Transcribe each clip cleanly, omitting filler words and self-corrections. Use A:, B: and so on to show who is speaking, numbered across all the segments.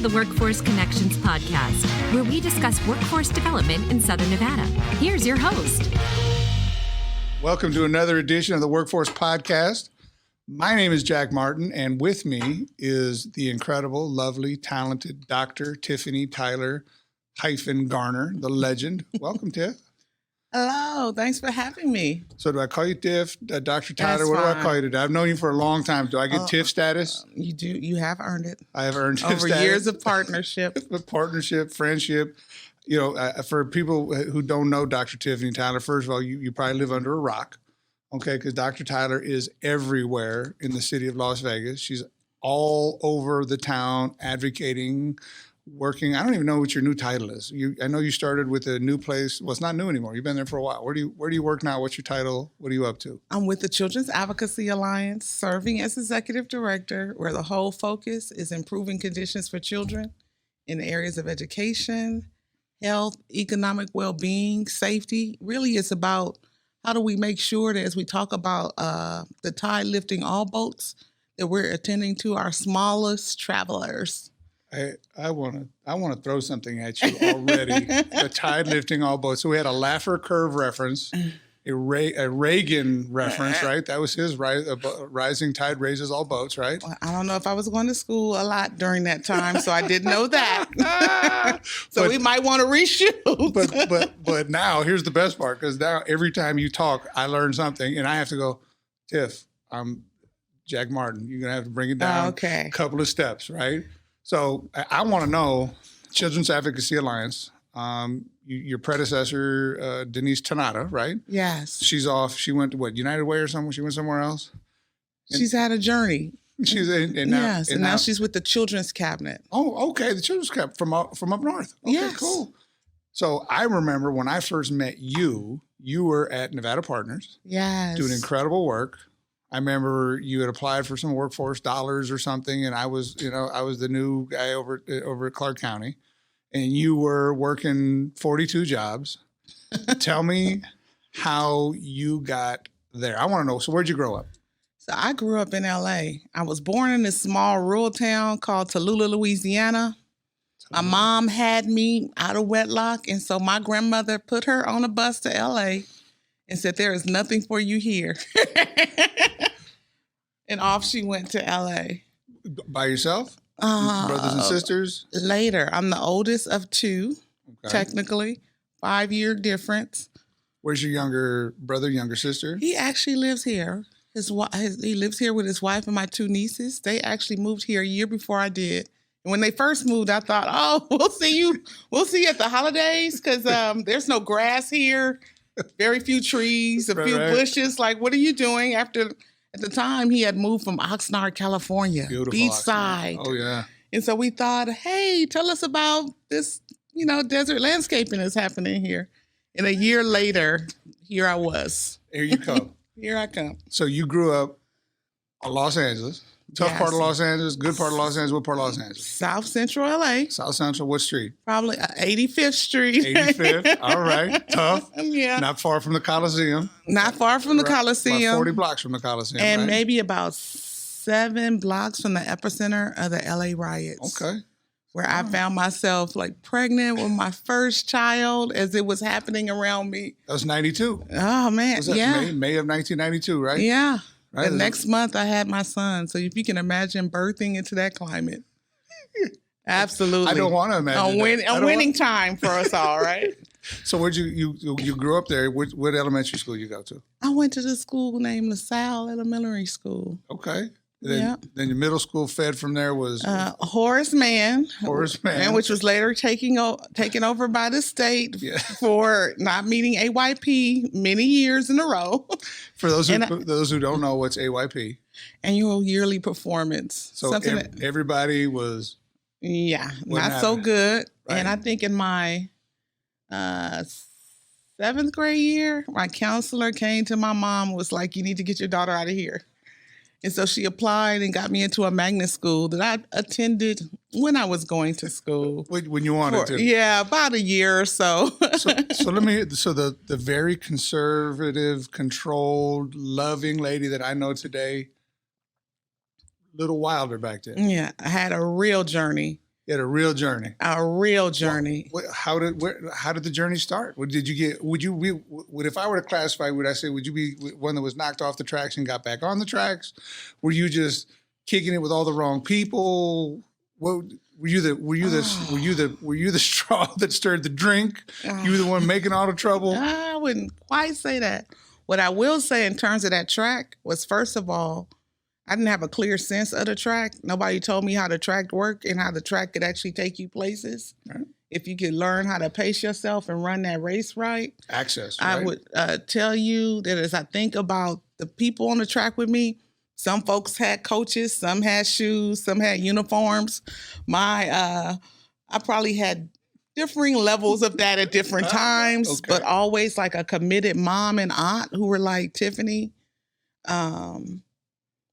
A: the Workforce Connections podcast, where we discuss workforce development in Southern Nevada. Here's your host.
B: Welcome to another edition of the Workforce Podcast. My name is Jack Martin, and with me is the incredible, lovely, talented Dr. Tiffany Tyler-Garner, the legend. Welcome, Tiff.
C: Hello, thanks for having me.
B: So do I call you Tiff, Dr. Tyler?
C: That's
B: what do I
C: fine.
B: call you today? I've known you for a long time. Do I get Tiff status?
C: You do. You have earned it.
B: I have earned Tiff
C: Over
B: status.
C: years of partnership.
B: Partnership, friendship. You know, for people who don't know Dr. Tiffany Tyler, first of all, you probably live under a rock, okay? Because Dr. Tyler is everywhere in the city of Las Vegas. She's all over the town advocating, working. I don't even know what your new title is. I know you started with a new place. Well, it's not new anymore. You've been there for a while. Where do you work now? What's your title? What are you up to?
C: I'm with the Children's Advocacy Alliance, serving as executive director, where the whole focus is improving conditions for children in the areas of education, health, economic well-being, safety. Really, it's about how do we make sure that as we talk about the tide lifting all boats, that we're attending to our smallest travelers.
B: I want to throw something at you already. The tide lifting all boats. So we had a Laffer curve reference, a Reagan reference, right? That was his rising tide raises all boats, right?
C: Well, I don't know if I was going to school a lot during that time, so I didn't know that. So we might want to reshoot.
B: But now here's the best part, because now every time you talk, I learn something, and I have to go, Tiff, I'm Jack Martin. You're gonna have to bring it down a couple of steps, right? So I want to know, Children's Advocacy Alliance, your predecessor, Denise Tanata, right?
C: Yes.
B: She's off. She went to what, United Way or somewhere? She went somewhere else?
C: She's had a journey.
B: She's and now
C: she's with the Children's Cabinet.
B: Oh, okay. The Children's Cabinet from up north. Okay,
C: yes.
B: Cool. So I remember when I first met you, you were at Nevada Partners.
C: Yes.
B: Doing incredible work. I remember you had applied for some workforce dollars or something, and I was the new guy over at Clark County, and you were working 42 jobs. Tell me how you got there. I want to know. So where'd you grow up?
C: So I grew up in L.A. I was born in this small rural town called Tallulah, Louisiana. My mom had me out of wedlock, and so my grandmother put her on a bus to L.A. and said, "There is nothing for you here." And off she went to L.A.
B: By yourself? Brothers and sisters?
C: Later. I'm the oldest of two, technically. 5-year difference.
B: Where's your younger brother, younger sister?
C: He actually lives here. He lives here with his wife and my 2 nieces. They actually moved here a year before I did. And when they first moved, I thought, oh, we'll see you at the holidays, because there's no grass here, very few trees, a few bushes. Like, what are you doing after... At the time, he had moved from Oxnard, California, beachside.
B: Oh, yeah.
C: And so we thought, hey, tell us about this, desert landscaping that's happening here. And a year later, here I was.
B: Here you come.
C: Here I come.
B: So you grew up in Los Angeles. Tough part of Los Angeles, good part of Los Angeles. What part of Los Angeles?
C: South Central LA.
B: South Central, what street?
C: Probably 85th Street.
B: 85th, all right. Tough.
C: Yeah.
B: Not far from the Coliseum.
C: Not far from the Coliseum.
B: About 40 blocks from the Coliseum,
C: and maybe about 7 blocks from the epicenter of the LA riots. Okay. Where I found myself like pregnant with my first child as it was happening around me.
B: That was 92.
C: Oh, man.
B: Was that May of 1992, right?
C: Yeah.
B: Right.
C: The next month I had my son. So if you can imagine birthing into that climate. Absolutely.
B: I don't want to imagine
C: a winning time for us all, right?
B: So where'd you grew up there? What elementary school you go to?
C: I went to the school named LaSalle Elementary School.
B: Okay. Then your middle school fed from there was?
C: Horace Mann.
B: Horace Mann.
C: Which was later taken over by the state for not meeting AYP many years in a row.
B: For those who don't know, what's AYP?
C: Annual Yearly Performance.
B: So everybody was...
C: Yeah, not so good. Right. And I think in my 7th grade year, my counselor came to my mom and was like, "You need to get your daughter out of here." And so she applied and got me into a magnet school that I attended when I was going to school.
B: When you wanted to?
C: Yeah, about a year or so.
B: So the very conservative, controlled, loving lady that I know today, a little wilder back then.
C: Yeah, I had a real journey.
B: You had a real journey.
C: A real journey.
B: How did the journey start? Did you get? If I were to classify, would I say would you be one that was knocked off the tracks and got back on the tracks? Were you just kicking it with all the wrong people? What were you the straw that stirred the drink? You were the one making all the trouble?
C: I wouldn't quite say that. What I will say in terms of that track was, first of all, I didn't have a clear sense of the track. Nobody told me how the track worked and how the track could actually take you places. Right. If you could learn how to pace yourself and run that race right.
B: Access, right?
C: I would tell you that as I think about the people on the track with me, some folks had coaches, some had shoes, some had uniforms. I probably had differing levels of that at different times, but always like a committed mom and aunt who were like, Tiffany,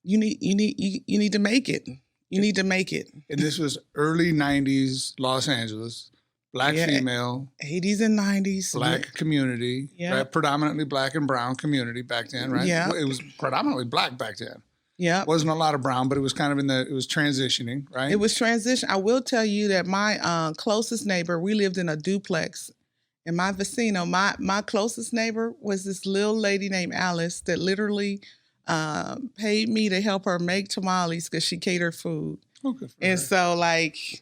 C: you need to make it. You need to make it.
B: And this was early 90s Los Angeles, Black female.
C: 80s and 90s.
B: Black community, right? Predominantly Black and brown community back then, right?
C: Yeah.
B: It was predominantly Black back then.
C: Yeah.
B: Wasn't a lot of brown, but it was kind of it was transitioning, right?
C: It was transition. I will tell you that my closest neighbor, we lived in a duplex in my vecino. My closest neighbor was this little lady named Alice that literally paid me to help her make tamales because she catered food.
B: Okay.
C: And so like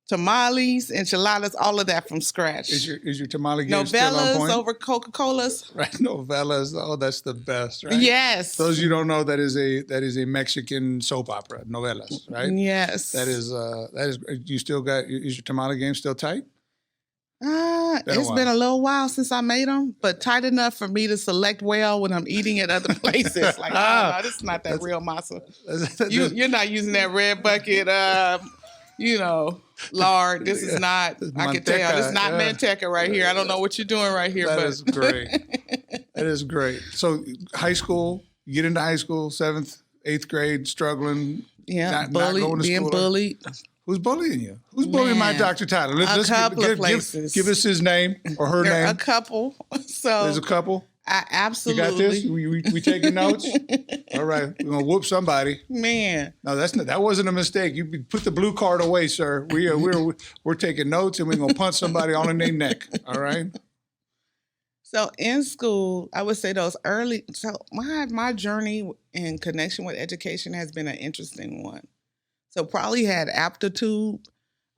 C: tamales, enchiladas, all of that from scratch.
B: Is your tamale game still on
C: Novellas
B: point?
C: over Coca-Colas.
B: Right, novellas. Oh, that's the best, right?
C: Yes.
B: Those you don't know, that is a Mexican soap opera, novellas, right?
C: Yes.
B: That is. You still got? Is your tamale game still tight?
C: It's been a little while since I made them, but tight enough for me to select well when I'm eating at other places. Like, no, this is not that real masa. You're not using that red bucket, lard. This is not, I can tell, this is not Manteca right here. I don't know what you're doing right here.
B: That is great. That is great. So high school, you get into high school, 7th, 8th grade, struggling.
C: Yeah,
B: not going to
C: being
B: school.
C: bullied.
B: Who's bullying you? Who's bullying my Dr. Tyler?
C: Let's couple of places.
B: Give us his name or her name.
C: A couple. So
B: there's a couple?
C: I absolutely.
B: You got this? We taking notes? All right. We're going to whoop somebody.
C: Man.
B: No, that wasn't a mistake. You put the blue card away, sir. We're taking notes and we're going to punch somebody on their neck. All right?
C: So in school, I would say my journey in connection with education has been an interesting one. So probably had aptitude,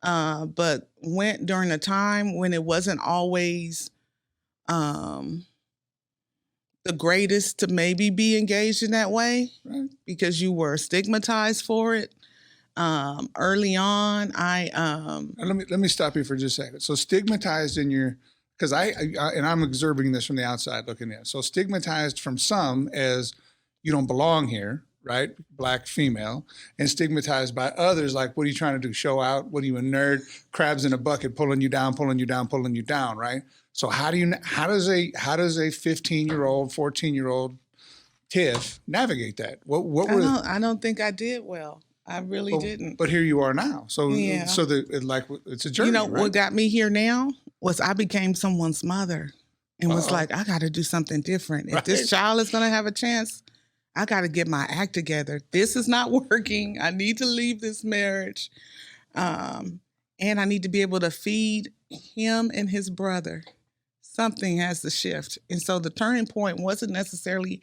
C: but went during a time when it wasn't always the greatest to maybe be engaged in that way, right? Because you were stigmatized for it. Early on,
B: let me stop you for just a second. So stigmatized in your, because I'm observing this from the outside looking in. So stigmatized from some as you don't belong here. Right? Black female, and stigmatized by others like, what are you trying to do? Show out? What are you, a nerd? Crabs in a bucket pulling you down, right? So how does a 15-year-old, 14-year-old Tiff navigate that?
C: I don't think I did well. I really didn't.
B: But here you are now. So it's a journey. Right?
C: What got me here now was I became someone's mother and was like, I got to do something different. If this child is going to have a chance, I got to get my act together. This is not working. I need to leave this marriage. And I need to be able to feed him and his brother. Something has to shift. And so the turning point wasn't necessarily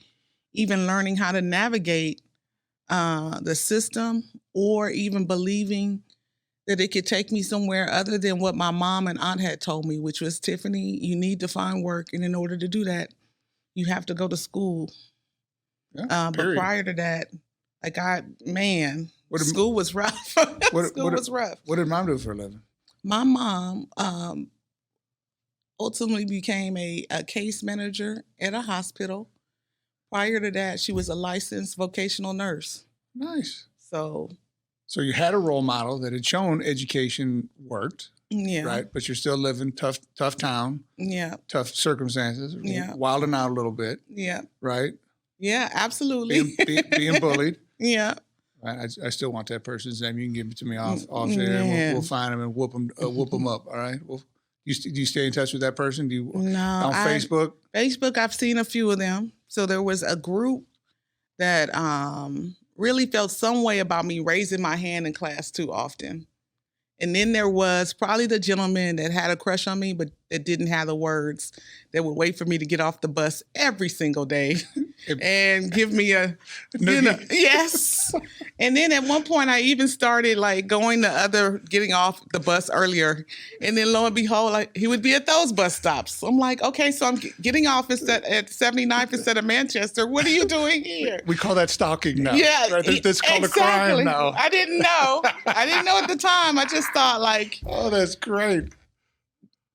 C: even learning how to navigate the system or even believing that it could take me somewhere other than what my mom and aunt had told me, which was, Tiffany, you need to find work. And in order to do that, you have to go to school. Yeah, but prior to that, school was rough. School was rough.
B: What did mom do for a living?
C: My mom ultimately became a case manager at a hospital. Prior to that, she was a licensed vocational nurse.
B: Nice.
C: So
B: you had a role model that had shown education worked.
C: Yeah.
B: Right. But you're still living tough town.
C: Yeah.
B: Tough circumstances.
C: Yeah.
B: Wilding out a little bit.
C: Yeah.
B: Right.
C: Yeah, absolutely.
B: Being bullied.
C: Yeah.
B: Right. I still want that person's name. You can give it to me off there. And we'll find them and whoop them up. All right. Well, do you stay in touch with that person? Do you on Facebook?
C: Facebook, I've seen a few of them. So there was a group that really felt some way about me raising my hand in class too often. And then there was probably the gentleman that had a crush on me, but that didn't have the words, that would wait for me to get off the bus every single day and give me a, yes. And then at one point I even started like getting off the bus earlier. And then lo and behold, he would be at those bus stops. So I'm like, okay, so I'm getting off at 79th instead of Manchester. What are you doing here?
B: We call that stalking now.
C: Yeah.
B: Right? That's called
C: exactly.
B: a crime now.
C: I didn't know. I didn't know at the time. I just thought like,
B: oh, that's great.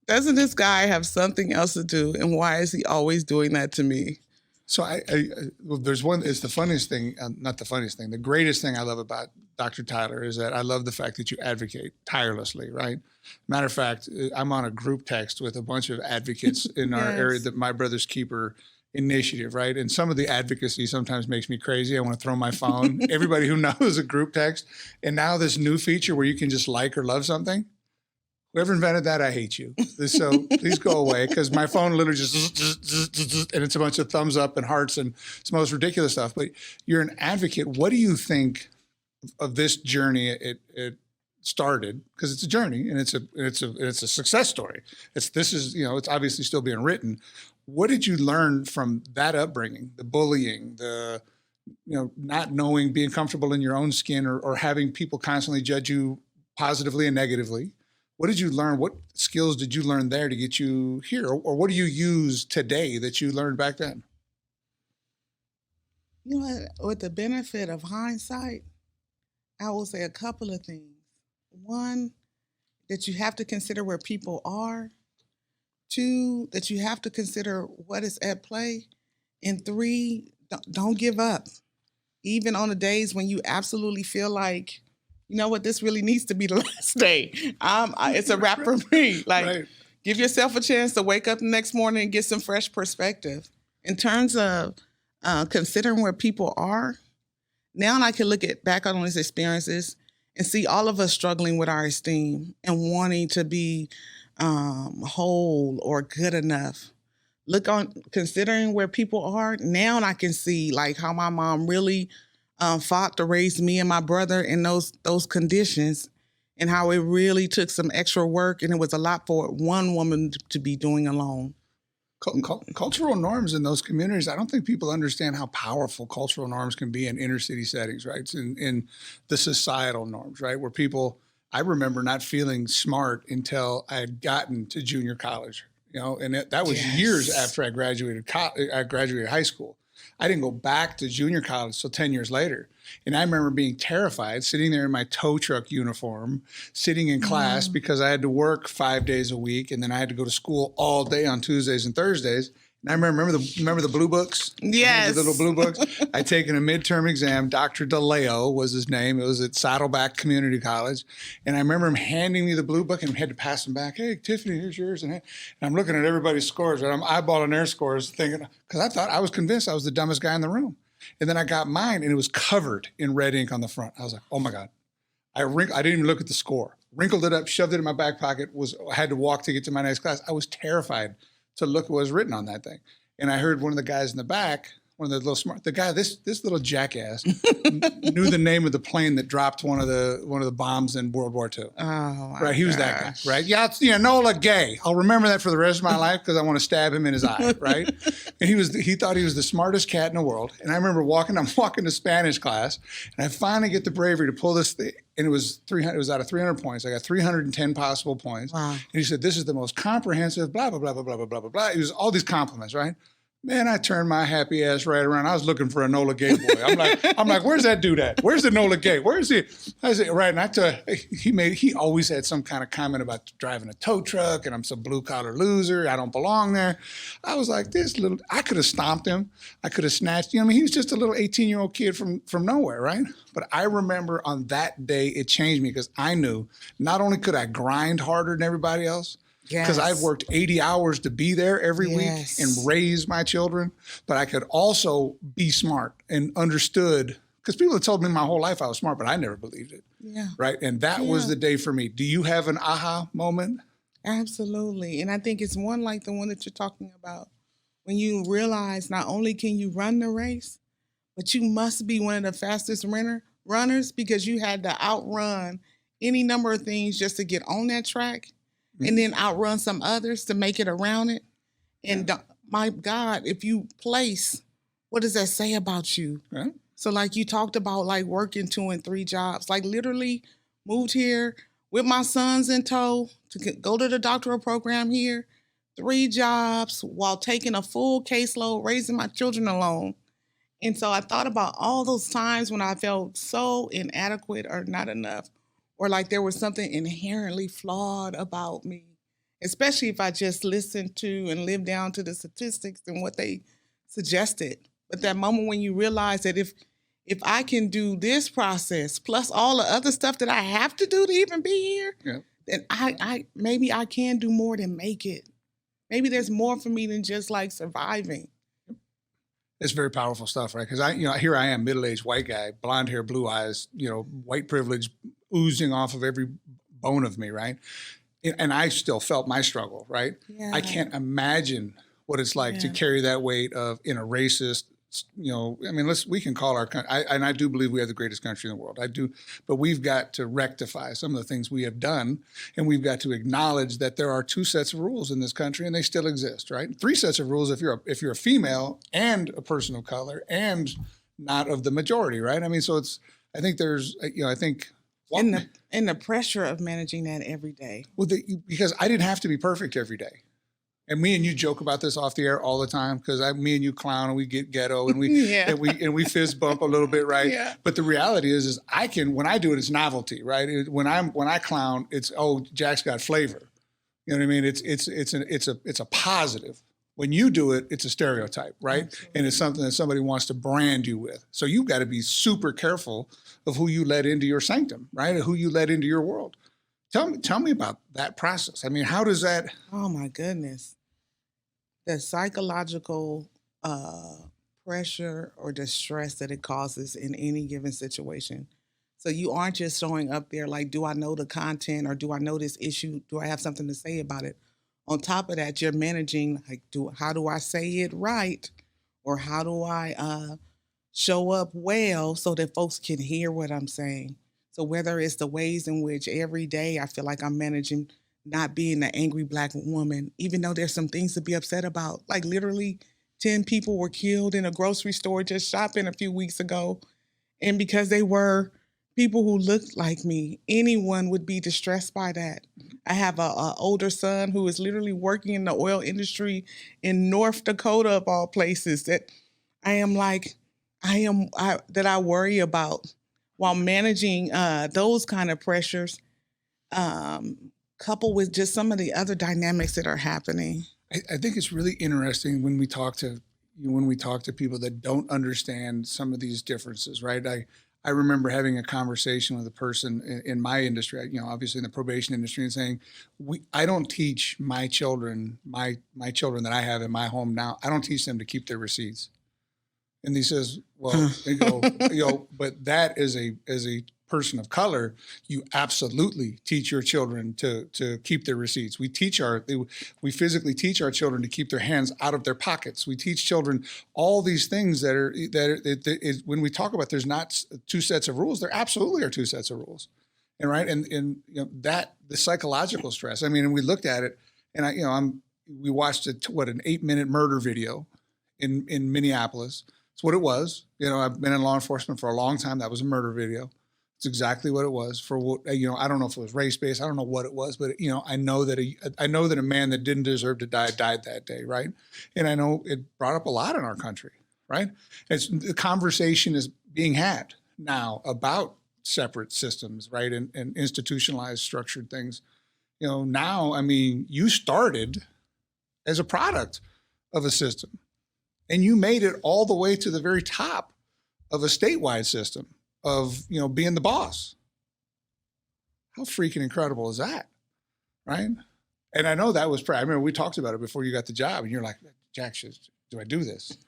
C: Doesn't this guy have something else to do? And why is he always doing that to me?
B: So well, there's one, it's the funniest thing, not the funniest thing, the greatest thing I love about Dr. Tyler is that I love the fact that you advocate tirelessly, right? Matter of fact, I'm on a group text with a bunch of advocates in our area, that My Brother's Keeper initiative, right? And some of the advocacy sometimes makes me crazy. I want to throw my phone. Everybody who knows a group text. And now this new feature where you can just like or love something. Whoever invented that, I hate you. So please go away, because my phone literally just, and it's a bunch of thumbs up and hearts and it's the most ridiculous stuff. But you're an advocate. What do you think of this journey it started? Because it's a journey and it's a success story. It's obviously still being written. What did you learn from that upbringing, the bullying, the not knowing, being comfortable in your own skin, or having people constantly judge you positively and negatively? What did you learn? What skills did you learn there to get you here? Or what do you use today that you learned back then?
C: With the benefit of hindsight, I will say a couple of things. One, that you have to consider where people are. Two, that you have to consider what is at play. And three, don't give up. Even on the days when you absolutely feel like, you know what, this really needs to be the last day. It's a wrap for me. Like, Give yourself a chance to wake up the next morning and get some fresh perspective. In terms of considering where people are, now I can look back on these experiences and see all of us struggling with our esteem and wanting to be whole or good enough. Considering where people are, now I can see like how my mom really fought to raise me and my brother in those conditions, and how it really took some extra work, and it was a lot for one woman to be doing alone.
B: Cultural norms in those communities, I don't think people understand how powerful cultural norms can be in inner city settings, right? It's in the societal norms, right? Where people, I remember not feeling smart until I had gotten to junior college, and that was years after I graduated high school. I didn't go back to junior college till 10 years later. And I remember being terrified, sitting there in my tow truck uniform, sitting in class because I had to work 5 days a week, and then I had to go to school all day on Tuesdays and Thursdays. And I remember the blue books?
C: Yes.
B: The little blue books? I'd taken a midterm exam. Dr. DeLeo was his name. It was at Saddleback Community College. And I remember him handing me the blue book and had to pass them back. Hey, Tiffany, here's yours. And I'm looking at everybody's scores, and I'm eyeballing their scores, thinking, because I was convinced I was the dumbest guy in the room. And then I got mine, and it was covered in red ink on the front. I was like, oh my God. I didn't even look at the score. Wrinkled it up, shoved it in my back pocket, had to walk to get to my next class. I was terrified to look at what was written on that thing. And I heard one of the guys in the back, one of the this little jackass knew the name of the plane that dropped one of the bombs in World War II.
C: Oh,
B: right. He was that guy, right? Yeah, it's Nola Gay. I'll remember that for the rest of my life because I want to stab him in his eye, right? And he thought he was the smartest cat in the world. And I remember I'm walking to Spanish class, and I finally get the bravery to pull this thing. And it was 300. It was out of 300 points. I got 310 possible points. Wow. And he said, "This is the most comprehensive." Blah blah blah blah blah blah blah blah. It was all these compliments, right? Man, I turned my happy ass right around. I was looking for a Nola Gay boy. I'm like, where's that dude at? Where's the Nola Gay? Where is he? I said, right. And he always had some kind of comment about driving a tow truck and I'm some blue collar loser. I don't belong there. I was like, I could have stomped him. I could have snatched him. He was just a little 18-year-old kid from nowhere, right? But I remember on that day, it changed me because I knew not only could I grind harder than everybody else, because I've worked 80 hours to be there every week and raise my children, but I could also be smart and understood, because people have told me my whole life I was smart, but I never believed it. Yeah. Right. And that was the day for me. Do you have an aha moment?
C: Absolutely. And I think it's one like the one that you're talking about, when you realize not only can you run the race, but you must be one of the fastest runners because you had to outrun any number of things just to get on that track and then outrun some others to make it around it. And my God, if you place, what does that say about you?
B: Yeah.
C: So like you talked about like working 2 and 3 jobs, like literally moved here with my sons in tow to go to the doctoral program here, 3 jobs while taking a full caseload, raising my children alone. And so I thought about all those times when I felt so inadequate or not enough, or like there was something inherently flawed about me, especially if I just listened to and lived down to the statistics and what they suggested. But that moment when you realize that if I can do this process plus all the other stuff that I have to do to even be here, then I maybe I can do more than make it. Maybe there's more for me than just like surviving.
B: It's very powerful stuff, right? Because here I am, middle-aged white guy, blonde hair, blue eyes, white privilege oozing off of every bone of me, right? And I still felt my struggle, right?
C: Yeah.
B: I can't imagine what it's like to carry that weight of in a racist, we can call our country, and I do believe we have the greatest country in the world. I do, but we've got to rectify some of the things we have done, and we've got to acknowledge that there are 2 sets of rules in this country, and they still exist, right? 3 sets of rules if you're a female and a person of color and not of the majority, right? I mean, so I think there's, I think.
C: And the pressure of managing that every day.
B: Well, because I didn't have to be perfect every day. And me and you joke about this off the air all the time because me and you clown and we get ghetto and we and we fist bump a little bit, right? Yeah. But the reality is I can, when I do it, it's novelty, right? When I clown, it's Jack's got flavor. You know what I mean? It's a positive. When you do it, it's a stereotype, right? Absolutely. And it's something that somebody wants to brand you with. So you've got to be super careful of who you let into your sanctum, right? Or who you let into your world. Tell me about that process. I mean, how does that?
C: Oh my goodness. The psychological pressure or distress that it causes in any given situation. So you aren't just showing up there like, do I know the content or do I know this issue? Do I have something to say about it? On top of that, you're managing, like, how do I say it right? Or how do I show up well so that folks can hear what I'm saying? So whether it's the ways in which every day I feel like I'm managing not being an angry Black woman, even though there's some things to be upset about. Like literally 10 people were killed in a grocery store just shopping a few weeks ago. And because they were people who looked like me, anyone would be distressed by that. I have an older son who is literally working in the oil industry in North Dakota, of all places, that I worry about while managing those kind of pressures, coupled with just some of the other dynamics that are happening.
B: I think it's really interesting when we talk to people that don't understand some of these differences, right? I remember having a conversation with a person in my industry, obviously in the probation industry, and saying, I don't teach my children, my children that I have in my home now, I don't teach them to keep their receipts. And he says, well, they go, but that as a person of color, you absolutely teach your children to keep their receipts. We physically teach our children to keep their hands out of their pockets. We teach children all these things that when we talk about there's not 2 sets of rules, there absolutely are 2 sets of rules. And right. And that the psychological stress, I mean, and we looked at it and we watched an 8-minute murder video in Minneapolis. It's what it was. I've been in law enforcement for a long time. That was a murder video. It's exactly what it was. For what I don't know if it was race-based. I don't know what it was, but I know that a man that didn't deserve to die died that day, right? And I know it brought up a lot in our country, right? The conversation is being had now about separate systems, right, and institutionalized, structured things. Now, I mean, you started as a product of a system, and you made it all the way to the very top of a statewide system of, being the boss. How freaking incredible is that, right? And I know that was, I remember we talked about it before you got the job, and you're like, Jack, do I do this?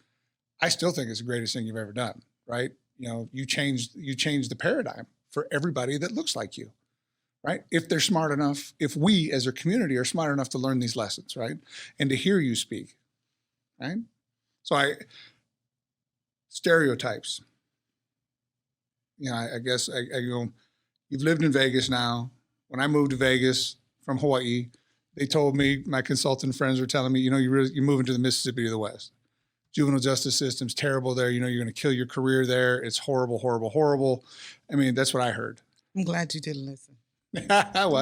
B: I still think it's the greatest thing you've ever done, right? You changed the paradigm for everybody that looks like you, right? If they're smart enough, if we as a community are smart enough to learn these lessons, right? And to hear you speak, right? So stereotypes. I guess You've lived in Vegas now. When I moved to Vegas from Hawaii, they told me, my consultant friends were telling me, you're moving to the Mississippi to the West. Juvenile justice system's terrible there. You're going to kill your career there. It's horrible, horrible, horrible. I mean, that's what I heard.
C: I'm glad you didn't listen.
B: Well,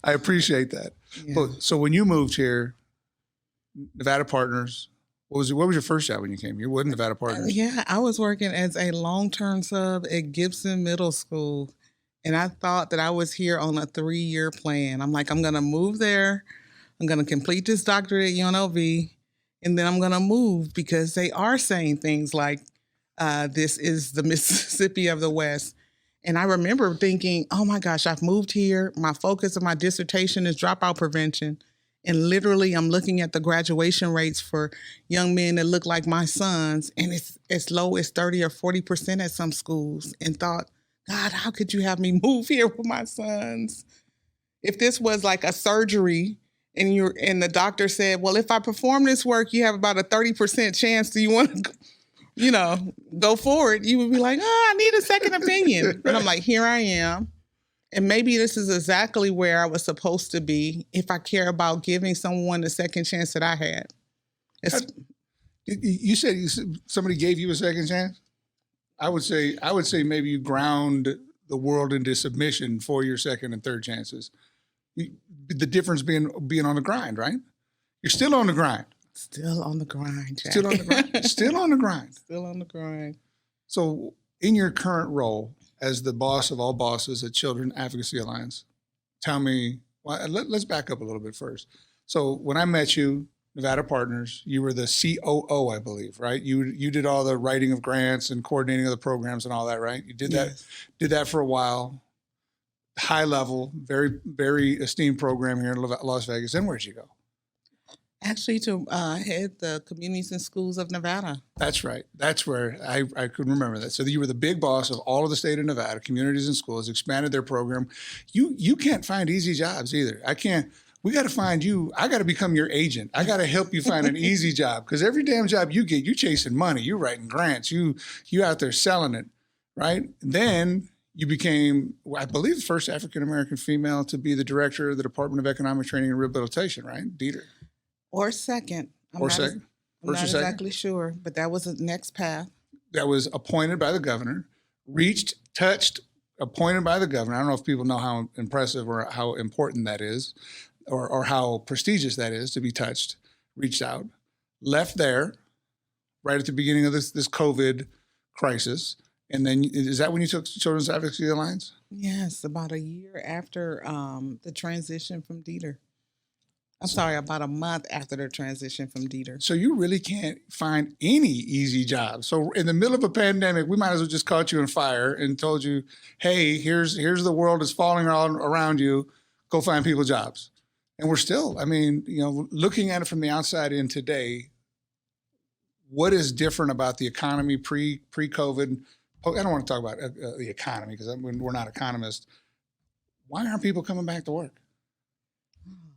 B: I appreciate that. Yeah. So when you moved here, Nevada Partners, what was your first job when you came? You were Nevada Partners.
C: Yeah, I was working as a long-term sub at Gibson Middle School. And I thought that I was here on a 3-year plan. I'm like, I'm going to move there. I'm going to complete this doctorate at UNLV. And then I'm going to move because they are saying things like, this is the Mississippi of the West. And I remember thinking, oh my gosh, I've moved here. My focus of my dissertation is dropout prevention. And literally I'm looking at the graduation rates for young men that look like my sons. And it's as low as 30 or 40% at some schools. And thought, God, how could you have me move here with my sons? If this was like a surgery and the doctor said, well, if I perform this work, you have about a 30% chance. Do you want to, go forward? You would be like, I need a second opinion. And I'm like, here I am. And maybe this is exactly where I was supposed to be if I care about giving someone the second chance that I had.
B: You said somebody gave you a second chance? I would say maybe you ground the world into submission for your second and third chances. The difference being on the grind, right? You're still on the grind.
C: Still on the grind, Jack.
B: Still on the grind. Still on the grind.
C: Still on the grind.
B: So in your current role as the boss of all bosses at Children Advocacy Alliance, tell me, let's back up a little bit first. So when I met you, Nevada Partners, you were the COO, I believe, right? You did all the writing of grants and coordinating of the programs and all that, right? You did that, did that for a while. High level, very, very esteemed program here in Las Vegas. Then where'd you go?
C: Actually, to head the communities and schools of Nevada.
B: That's right. That's where I could remember that. So you were the big boss of all of the state of Nevada, communities and schools, expanded their program. You can't find easy jobs either. I can't. We got to find you. I got to become your agent. I got to help you find an easy job because every damn job you get, you chasing money. You writing grants. You out there selling it, right? Then you became, I believe, the first African-American female to be the director of the Department of Economic Training and Rehabilitation, right? Dieter.
C: Or second. I'm not exactly sure, but that was the next path.
B: That was appointed by the governor, appointed by the governor. I don't know if people know how impressive or how important that is or how prestigious that is to be touched, reached out, left there right at the beginning of this COVID crisis. And then is that when you took Children's Advocacy Alliance?
C: Yes, about a year after the transition from Dieter. I'm sorry, about a month after the transition from Dieter.
B: So you really can't find any easy jobs. So in the middle of a pandemic, we might as well just caught you on fire and told you, hey, here's the world is falling around you. Go find people jobs. And we're still, looking at it from the outside in today, what is different about the economy pre-COVID? I don't want to talk about the economy because we're not economists. Why aren't people coming back to work?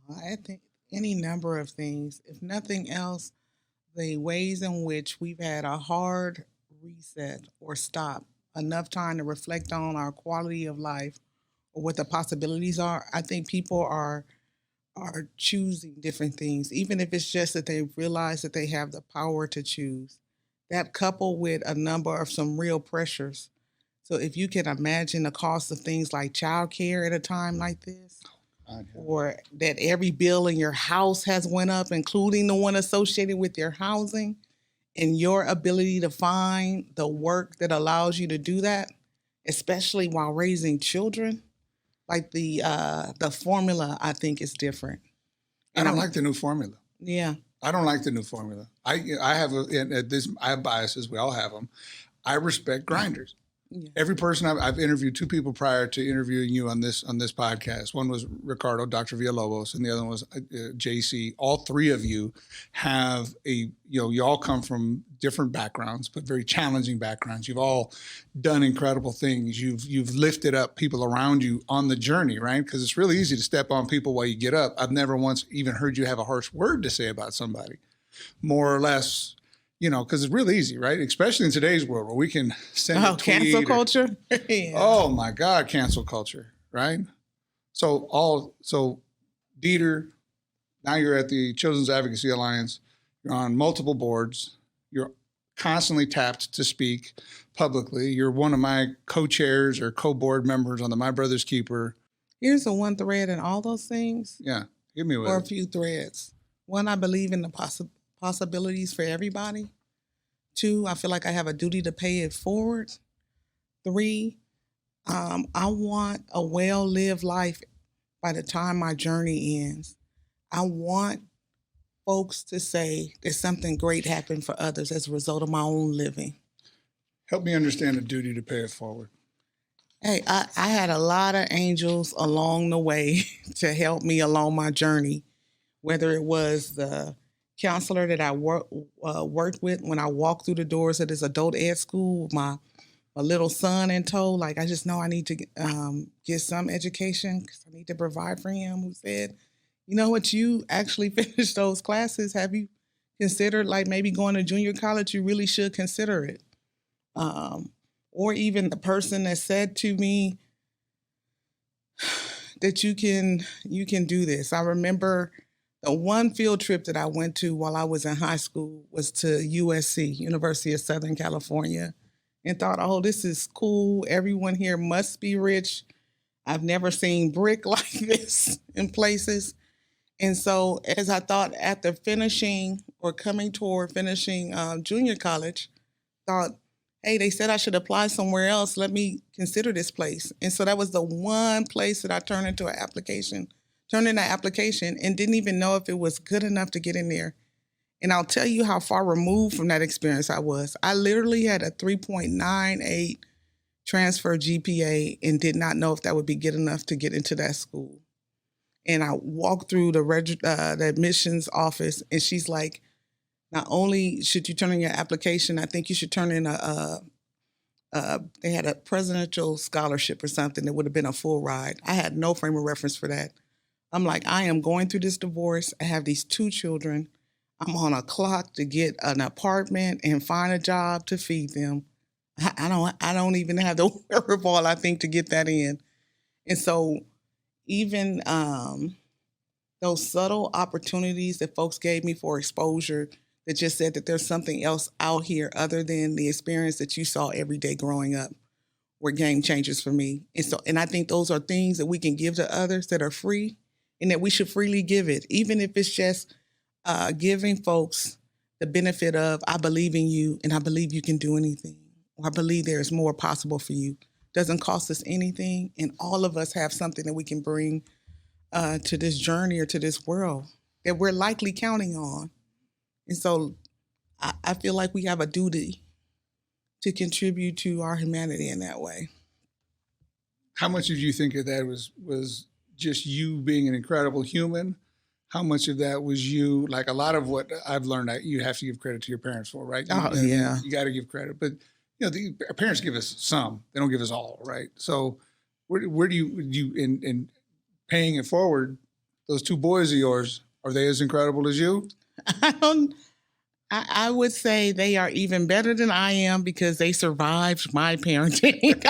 C: I think any number of things. If nothing else, the ways in which we've had a hard reset or stop, enough time to reflect on our quality of life or what the possibilities are, I think people are choosing different things, even if it's just that they realize that they have the power to choose. That coupled with a number of some real pressures. So if you can imagine the cost of things like childcare at a time like this, or that every bill in your house has went up, including the one associated with your housing, and your ability to find the work that allows you to do that, especially while raising children, like the formula, I think is different.
B: And I don't like the new formula.
C: Yeah.
B: I don't like the new formula. I have biases. We all have them. I respect grinders. Yeah. Every person I've interviewed, 2 people prior to interviewing you on this podcast. One was Ricardo, Dr. Villalobos, and the other one was JC. All 3 of you have you all come from different backgrounds, but very challenging backgrounds. You've all done incredible things. You've lifted up people around you on the journey, right? Because it's really easy to step on people while you get up. I've never once even heard you have a harsh word to say about somebody. More or less, because it's real easy, right? Especially in today's world where we can send a tweet.
C: Cancel culture. Yeah.
B: Oh my God, cancel culture, right? So Dieter, now you're at the Children's Advocacy Alliance. You're on multiple boards. You're constantly tapped to speak publicly. You're one of my co-chairs or co-board members on the My Brother's Keeper.
C: Here's the one thread in all those things.
B: Yeah, give me
C: Or a
B: one.
C: few threads. One, I believe in the possibilities for everybody. 2, I feel like I have a duty to pay it forward. 3, I want a well-lived life by the time my journey ends. I want folks to say that something great happened for others as a result of my own living.
B: Help me understand the duty to pay it forward.
C: Hey, I had a lot of angels along the way to help me along my journey, whether it was the counselor that I worked with when I walked through the doors of this adult ed school with my little son in tow. Like, I just know I need to get some education because I need to provide for him, who said, you know what, you actually finished those classes. Have you considered like maybe going to junior college? You really should consider it. Or even the person that said to me that you can do this. I remember the one field trip that I went to while I was in high school was to USC, University of Southern California, and thought, oh, this is cool. Everyone here must be rich. I've never seen brick like this in places. And so as I thought after finishing or coming toward finishing junior college, thought, hey, they said I should apply somewhere else. Let me consider this place. And so that was the one place that I turned in an application and didn't even know if it was good enough to get in there. And I'll tell you how far removed from that experience I was. I literally had a 3.98 transfer GPA and did not know if that would be good enough to get into that school. And I walked through the admissions office, and she's like, not only should you turn in your application, I think you should turn in they had a presidential scholarship or something that would have been a full ride. I had no frame of reference for that. I'm like, I am going through this divorce. I have these 2 children. I'm on a clock to get an apartment and find a job to feed them. I don't even have the wherewithal, I think, to get that in. And so even those subtle opportunities that folks gave me for exposure that just said that there's something else out here other than the experience that you saw every day growing up were game changers for me. And I think those are things that we can give to others that are free and that we should freely give it, even if it's just giving folks the benefit of, I believe in you and I believe you can do anything, or I believe there's more possible for you. Doesn't cost us anything, and all of us have something that we can bring to this journey or to this world that we're likely counting on. And so I feel like we have a duty to contribute to our humanity in that way.
B: How much did you think of that was just you being an incredible human? How much of that was you, like a lot of what I've learned that you have to give credit to your parents for, right?
C: Yeah.
B: You got to give credit. But, the parents give us some. They don't give us all, right? So where do you in paying it forward, those 2 boys of yours, are they as incredible as you?
C: I would say they are even better than I am because they survived my parenting.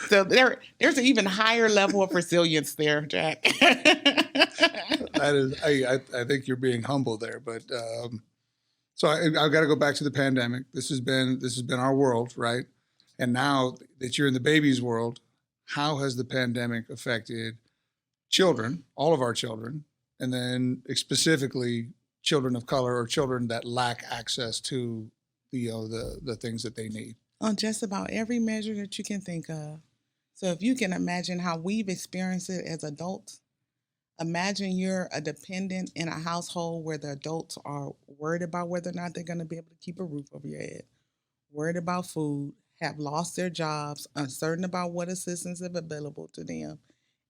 C: So there's an even higher level of resilience there, Jack.
B: That is, I think you're being humble there, but so I've got to go back to the pandemic. This has been our world, right? And now that you're in the baby's world, how has the pandemic affected children, all of our children, and then specifically children of color or children that lack access to the things that they need?
C: On just about every measure that you can think of. So if you can imagine how we've experienced it as adults, imagine you're a dependent in a household where the adults are worried about whether or not they're going to be able to keep a roof over your head, worried about food, have lost their jobs, uncertain about what assistance is available to them.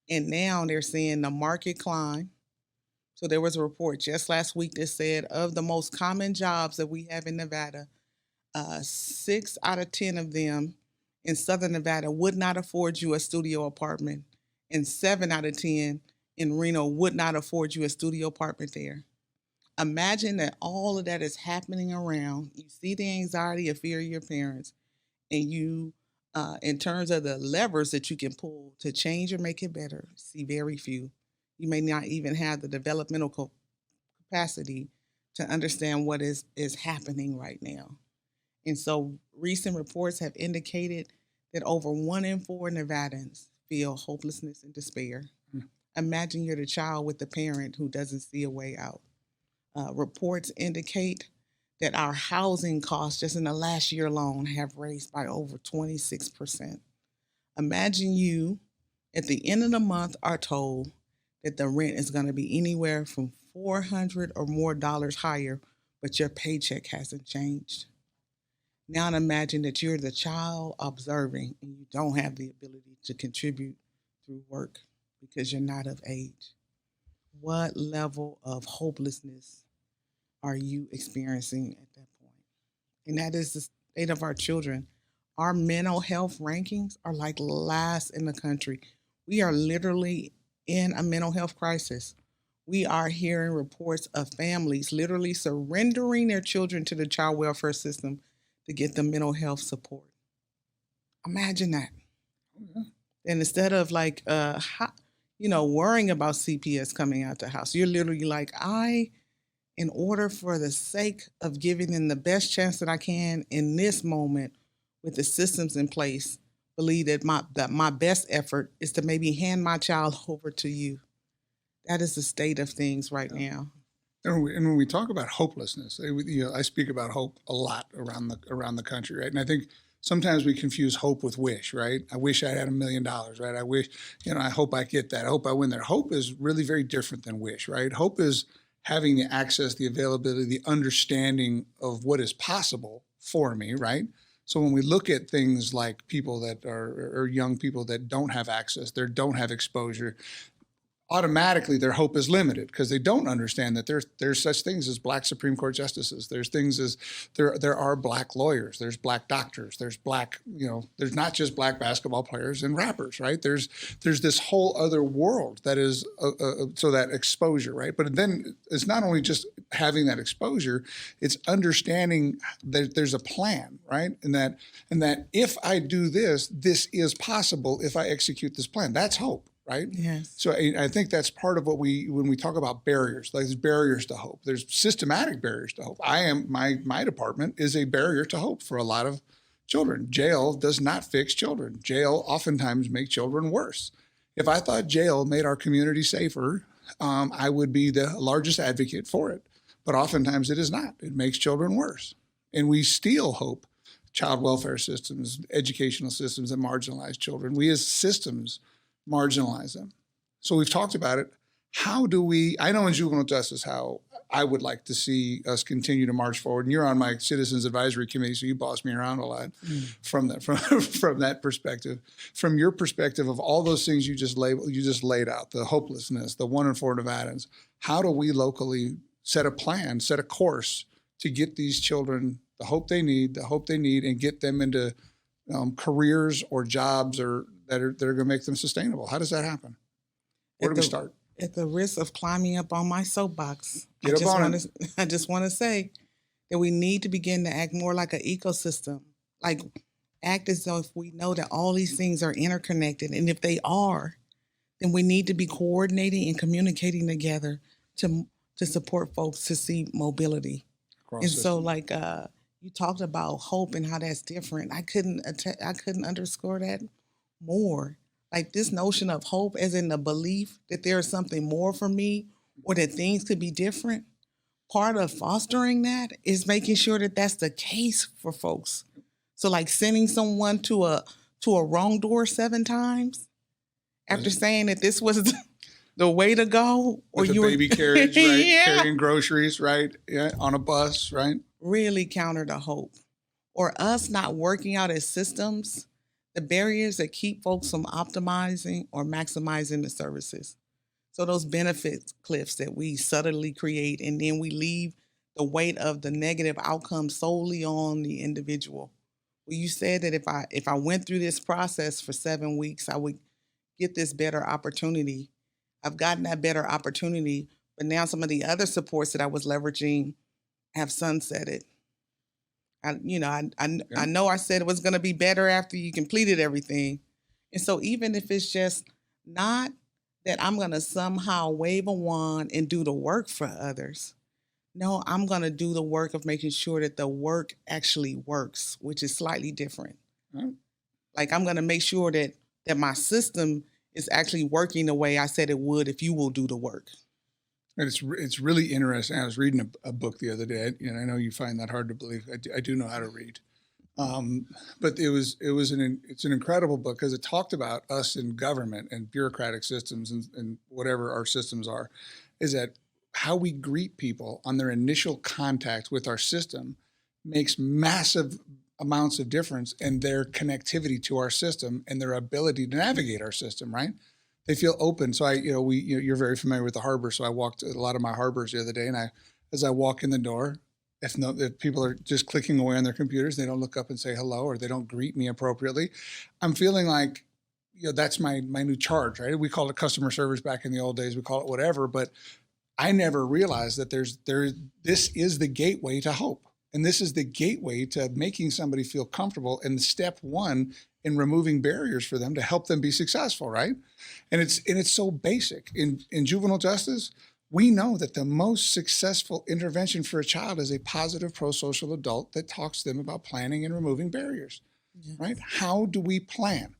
C: And now they're seeing the market climb. So there was a report just last week that said of the most common jobs that we have in Nevada, 6 out of 10 of them in Southern Nevada would not afford you a studio apartment, and 7 out of 10 in Reno would not afford you a studio apartment there. Imagine that all of that is happening around. You see the anxiety or fear of your parents, and you, in terms of the levers that you can pull to change or make it better, see very few. You may not even have the developmental capacity to understand what is happening right now. And so recent reports have indicated that over 1 in 4 Nevadans feel hopelessness and despair. Imagine you're the child with the parent who doesn't see a way out. Reports indicate that our housing costs just in the last year alone have raised by over 26%. Imagine you at the end of the month are told that the rent is going to be anywhere from $400 or more higher, but your paycheck hasn't changed. Now imagine that you're the child observing and you don't have the ability to contribute through work because you're not of age. What level of hopelessness are you experiencing at that point? And that is the state of our children. Our mental health rankings are like last in the country. We are literally in a mental health crisis. We are hearing reports of families literally surrendering their children to the child welfare system to get the mental health support. Imagine that. Mm-hmm. And instead of worrying about CPS coming out the house, you're literally like, in order for the sake of giving them the best chance that I can in this moment with the systems in place, believe that my best effort is to maybe hand my child over to you. That is the state of things right now.
B: And when we talk about hopelessness, I speak about hope a lot around the country, right? And I think sometimes we confuse hope with wish, right? I wish I had $1 million, right? I wish, I hope I get that. I hope I win there. Hope is really very different than wish, right? Hope is having the access, the availability, the understanding of what is possible for me, right? So when we look at things like people that are young people that don't have access, they don't have exposure, automatically their hope is limited because they don't understand that there's such things as Black Supreme Court justices. There's things as there are Black lawyers. There's Black doctors. There's Black, there's not just Black basketball players and rappers, right? There's this whole other world that is so that exposure, right? But then it's not only just having that exposure, it's understanding that there's a plan, right? And that if I do this, this is possible if I execute this plan. That's hope. Right?
C: Yes.
B: So I think that's part of what when we talk about barriers, like there's barriers to hope. There's systematic barriers to hope. My department is a barrier to hope for a lot of children. Jail does not fix children. Jail oftentimes makes children worse. If I thought jail made our community safer, I would be the largest advocate for it. But oftentimes it is not. It makes children worse. And we steal hope. Child welfare systems, educational systems that marginalize children. We as systems marginalize them. So we've talked about it. How do we, I know in juvenile justice how I would like to see us continue to march forward. And you're on my Citizens Advisory Committee, so you boss me around a lot from that perspective. From your perspective of all those things you just laid out, the hopelessness, the 1 in 4 Nevadans, how do we locally set a plan, set a course to get these children the hope they need, and get them into careers or jobs that are going to make them sustainable? How does that happen? Where do we start?
C: At the risk of climbing up on my soapbox, I just want to say that we need to begin to act more like an ecosystem, like act as though if we know that all these things are interconnected. And if they are, then we need to be coordinating and communicating together to support folks to see mobility. So you talked about hope and how that's different. I couldn't underscore that more. Like this notion of hope as in the belief that there is something more for me or that things could be different. Part of fostering that is making sure that that's the case for folks. So like sending someone to a wrong door 7 times after saying that this was the way to go. Or
B: with
C: you
B: baby carriage, right? Yeah. Carrying groceries, right? Yeah, on a bus, right?
C: Really counter to hope. Or us not working out as systems the barriers that keep folks from optimizing or maximizing the services. So those benefit cliffs that we subtly create, and then we leave the weight of the negative outcomes solely on the individual. Well, you said that if I went through this process for 7 weeks, I would get this better opportunity. I've gotten that better opportunity, But now some of the other supports that I was leveraging have sunsetted. I know I said it was going to be better after you completed everything. And so even if it's just not that I'm going to somehow wave a wand and do the work for others, no, I'm going to do the work of making sure that the work actually works, which is slightly different.
B: Right.
C: Like I'm going to make sure that my system is actually working the way I said it would if you will do the work.
B: And it's really interesting. I was reading a book the other day, and I know you find that hard to believe. I do know how to read, but it's an incredible book because it talked about us in government and bureaucratic systems and whatever our systems are, is that how we greet people on their initial contact with our system makes massive amounts of difference in their connectivity to our system and their ability to navigate our system, right? They feel open. So you're very familiar with the harbor. So I walked a lot of my harbors the other day, and as I walk in the door, if people are just clicking away on their computers, they don't look up and say hello, or they don't greet me appropriately, I'm feeling like, that's my new charge, right? We called it customer service back in the old days. We call it whatever, but I never realized that this is the gateway to hope. And this is the gateway to making somebody feel comfortable, and step one in removing barriers for them to help them be successful, right? And it's so basic. In juvenile justice, we know that the most successful intervention for a child is a positive pro-social adult that talks to them about planning and removing barriers, right? How do we plan?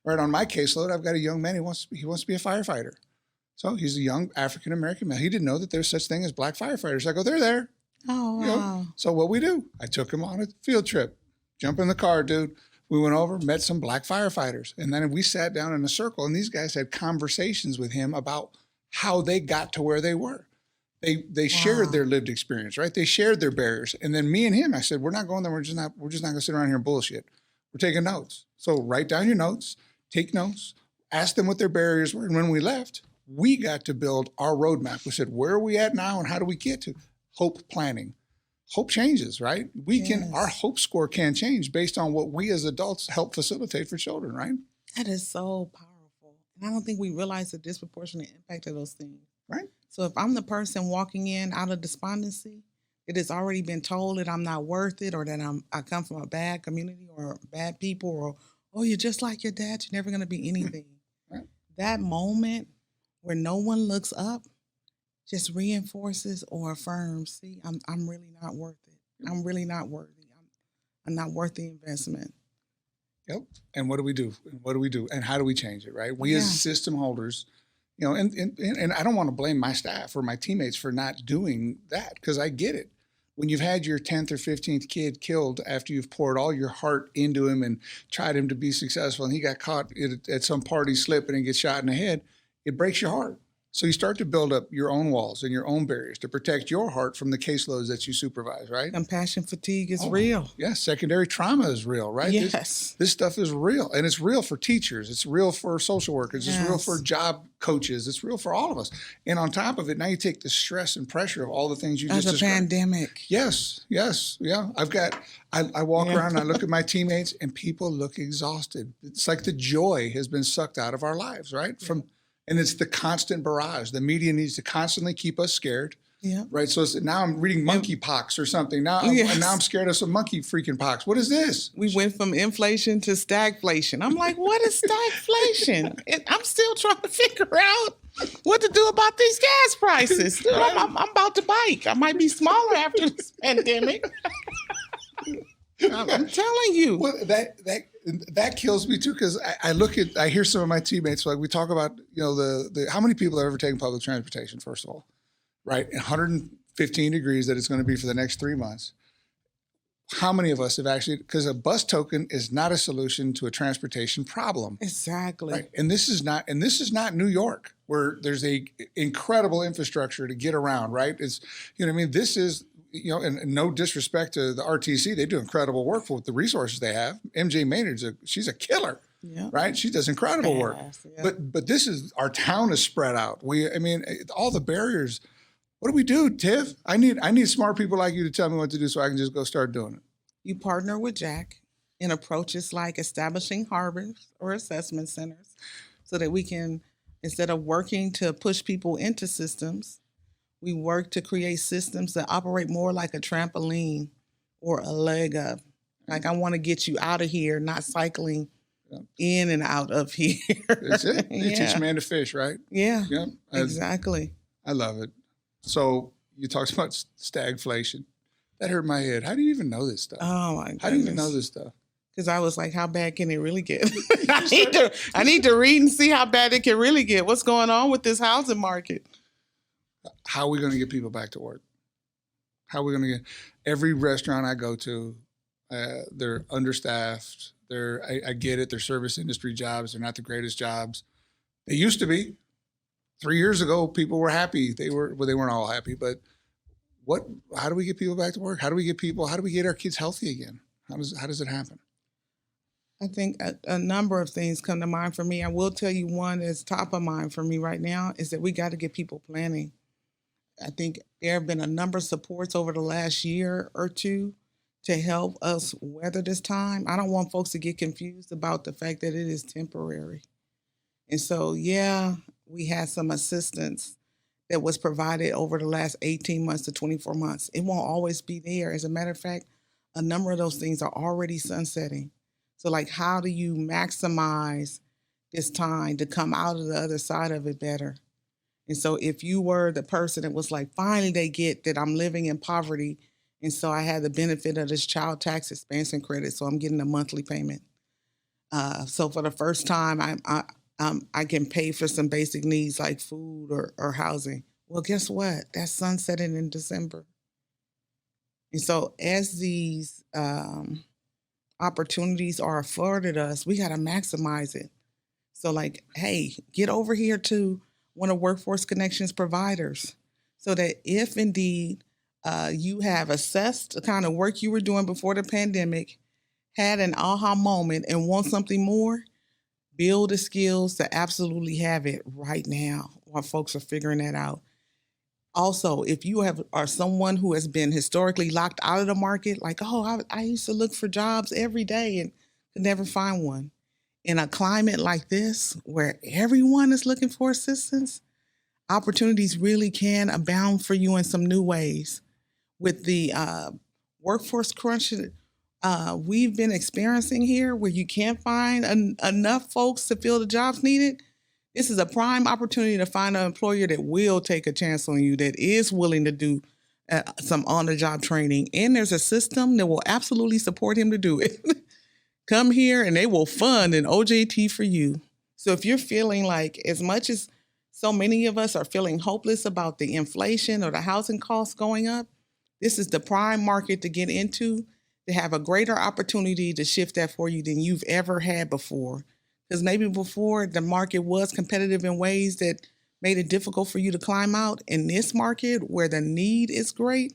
B: Right, on my caseload, I've got a young man, he wants to be a firefighter. So he's a young African-American male. He didn't know that there's such thing as black firefighters. I go, they're there.
C: Oh, wow.
B: So what we do, I took him on a field trip. Jump in the car, dude. We went over, met some black firefighters. And then we sat down in a circle, and these guys had conversations with him about how they got to where they were. They shared their lived experience, right? They shared their barriers. And then me and him, I said, we're not going there. We're just not going to sit around here and bullshit. We're taking notes. So write down your notes, take notes, ask them what their barriers were. And when we left, we got to build our roadmap. We said, where are we at now and how do we get to hope planning? Hope changes, right? Our hope score can change based on what we as adults help facilitate for children, right?
C: That is so powerful. And I don't think we realize the disproportionate impact of those things.
B: Right.
C: So if I'm the person walking in out of despondency, it has already been told that I'm not worth it, or that I come from a bad community or bad people, or, oh, you're just like your dad, you're never going to be anything.
B: Right. That
C: moment where no one looks up just reinforces or affirms, see, I'm really not worth it. I'm really not worthy. I'm not worth the investment.
B: Yep. And what do we do? And how do we change it, right? We as system holders, and I don't want to blame my staff or my teammates for not doing that, because I get it. When you've had your 10th or 15th kid killed after you've poured all your heart into him and tried him to be successful, and he got caught at some party slipping and gets shot in the head, it breaks your heart. So you start to build up your own walls and your own barriers to protect your heart from the caseloads that you supervise, right?
C: Compassion fatigue is real.
B: Yes, secondary trauma is real, right?
C: Yes.
B: This stuff is real. And it's real for teachers. It's real for social workers. It's real for job coaches. It's real for all of us. And on top of it, now you take the stress and pressure of all the things you just described.
C: As a pandemic.
B: Yes. Yeah. I walk around and I look at my teammates and people look exhausted. It's like the joy has been sucked out of our lives, right? And it's the constant barrage. The media needs to constantly keep us scared. Yeah. Right. So now I'm reading monkeypox or something. Now I'm scared of some monkey freaking pox. What is this?
C: We went from inflation to stagflation. I'm like, what is stagflation? I'm still trying to figure out what to do about these gas prices. Dude, I'm about to bike. I might be smaller after this pandemic. I'm telling you.
B: Well, that kills me too, because I hear some of my teammates, like we talk about, the how many people have ever taken public transportation, first of all, right? 115 degrees that it's going to be for the next 3 months. How many of us have actually, because a bus token is not a solution to a transportation problem.
C: Exactly.
B: Right? And this is not New York, where there's a incredible infrastructure to get around, right? It's, this is, and no disrespect to the RTC, they do incredible work with the resources they have. MJ Maynard's she's a killer, right? She does incredible work. Yeah. But this is, our town is spread out. All the barriers. What do we do, Tiff? I need smart people like you to tell me what to do so I can just go start doing it.
C: You partner with Jack in approaches like establishing harbors or assessment centers so that we can, instead of working to push people into systems, we work to create systems that operate more like a trampoline or a leg up. Like, I want to get you out of here, not cycling in and out of here.
B: That's it. You teach a man to fish, right?
C: Yeah,
B: Yep.
C: exactly.
B: I love it. So you talked about stagflation. That hurt my head. How do you even know this stuff?
C: Oh my goodness.
B: How do you even know this stuff?
C: Because I was like, how bad can it really get? I need to read and see how bad it can really get. What's going on with this housing market?
B: How are we going to get people back to work? How are we going to get every restaurant I go to? They're understaffed. I get it. They're service industry jobs. They're not the greatest jobs. They used to be. 3 years ago, people were happy. They weren't all happy, but how do we get people back to work? How do we get our kids healthy again? How does it happen?
C: I think a number of things come to mind for me. I will tell you one that's top of mind for me right now is that we got to get people planning. I think there have been a number of supports over the last year or two to help us weather this time. I don't want folks to get confused about the fact that it is temporary. And so, yeah, we had some assistance that was provided over the last 18 months to 24 months. It won't always be there. As a matter of fact, a number of those things are already sunsetting. So, like, how do you maximize this time to come out of the other side of it better? And so if you were the person that was like, finally they get that I'm living in poverty, and so I had the benefit of this child tax expansion credit, so I'm getting a monthly payment. So for the first time, I can pay for some basic needs like food or housing. Well, guess what? That's sunsetting in December. And so as these opportunities are afforded us, we got to maximize it. So like, hey, get over here to one of Workforce Connections providers so that if indeed you have assessed the kind of work you were doing before the pandemic, had an aha moment and want something more, build the skills to absolutely have it right now while folks are figuring that out. Also, if you are someone who has been historically locked out of the market, like, oh, I used to look for jobs every day and could never find one. In a climate like this, where everyone is looking for assistance, opportunities really can abound for you in some new ways. With the workforce crunch we've been experiencing here, where you can't find enough folks to fill the jobs needed, this is a prime opportunity to find an employer that will take a chance on you, that is willing to do some on-the-job training. And there's a system that will absolutely support him to do it. Come here and they will fund an OJT for you. So if you're feeling like, as much as so many of us are feeling hopeless about the inflation or the housing costs going up, this is the prime market to get into, to have a greater opportunity to shift that for you than you've ever had before. Because maybe before the market was competitive in ways that made it difficult for you to climb out. In this market where the need is great,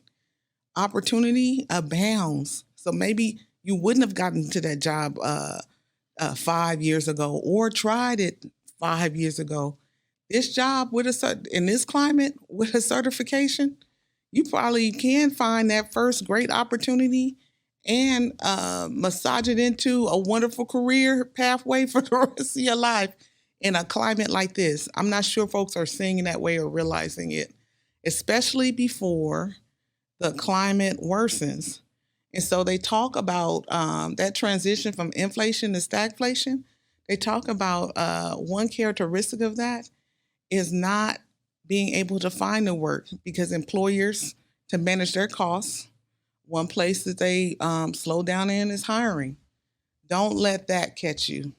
C: opportunity abounds. So maybe you wouldn't have gotten to that job 5 years ago or tried it 5 years ago. This job in this climate with a certification, you probably can find that first great opportunity and massage it into a wonderful career pathway for the rest of your life in a climate like this. I'm not sure folks are seeing it that way or realizing it, especially before the climate worsens. And so they talk about that transition from inflation to stagflation. They talk about one characteristic of that is not being able to find the work, because employers, to manage their costs, one place that they slow down in is hiring. Don't let that catch you.